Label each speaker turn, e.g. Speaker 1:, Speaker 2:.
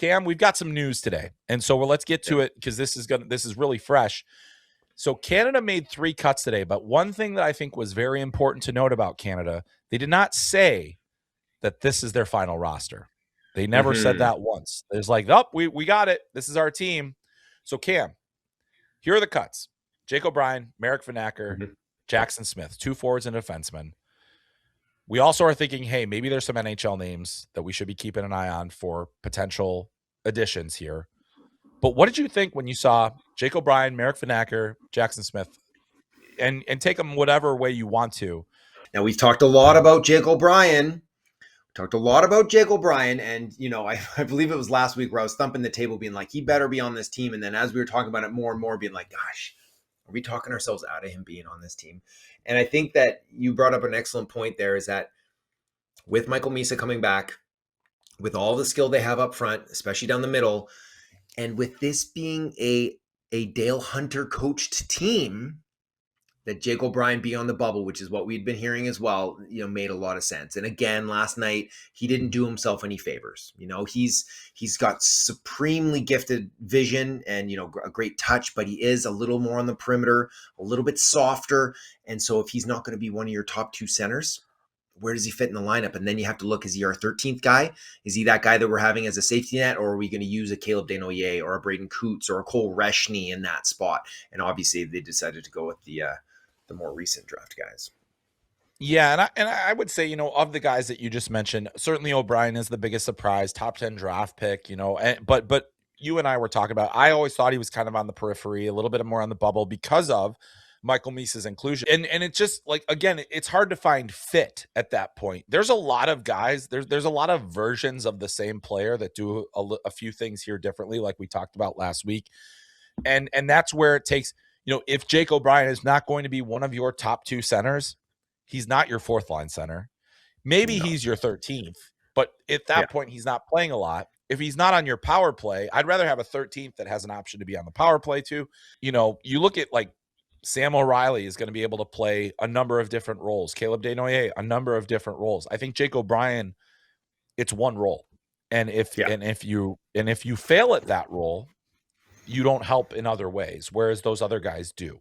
Speaker 1: Cam, we've got some news today. And so let's get to it because this is really fresh. So Canada made 3 cuts today, but one thing that I think was very important to note about Canada, they did not say that this is their final roster. They never said that once. It's like, oh, we got it. This is our team. So Cam, here are the cuts. Jake O'Brien, Merrick Vanacker, Jackson Smith, 2 forwards and a defenseman. We also are thinking, hey, maybe there's some NHL names that we should be keeping an eye on for potential additions here. But what did you think when you saw Jake O'Brien, Merrick Vanacker, Jackson Smith, and take them whatever way you want to?
Speaker 2: Now, we've talked a lot about Jake O'Brien. And, you know, I believe it was last week where I was thumping the table being like, he better be on this team. And then as we were talking about it more and more, being like, gosh, are we talking ourselves out of him being on this team? And I think that you brought up an excellent point there, is that with Michael Misa coming back, with all the skill they have up front, especially down the middle, and with this being a Dale Hunter coached team, that Jake O'Brien be on the bubble, which is what we'd been hearing as well, you know, made a lot of sense. And again, last night, he didn't do himself any favors. You know, he's got supremely gifted vision and, you know, a great touch, but he is a little more on the perimeter, a little bit softer. And so if he's not going to be one of your top 2 centers, where does he fit in the lineup? And then you have to look, is he our 13th guy? Is he that guy that we're having as a safety net? Or are we going to use a Caleb Desnoyers or a Braden Coots or a Cole Reshny in that spot? And obviously they decided to go with the more recent draft guys.
Speaker 1: Yeah, and I would say, you know, of the guys that you just mentioned, certainly O'Brien is the biggest surprise, top 10 draft pick, you know, but you and I were talking about, I always thought he was kind of on the periphery, a little bit more on the bubble because of Michael Misa's inclusion. And it's just like, again, it's hard to find fit at that point. There's a lot of guys, there's a lot of versions of the same player that do a few things here differently, like we talked about last week. And that's where it takes, you know, if Jake O'Brien is not going to be one of your top 2 centers, he's not your 4th line center. Maybe he's your 13th, but at that point, he's not playing a lot. If he's not on your power play, I'd rather have a 13th that has an option to be on the power play too. You know, you look at like Sam O'Reilly is going to be able to play a number of different roles. Caleb Desnoyers, a number of different roles. I think Jake O'Brien, it's one role. And if you fail at that role, you don't help in other ways, whereas those other guys do.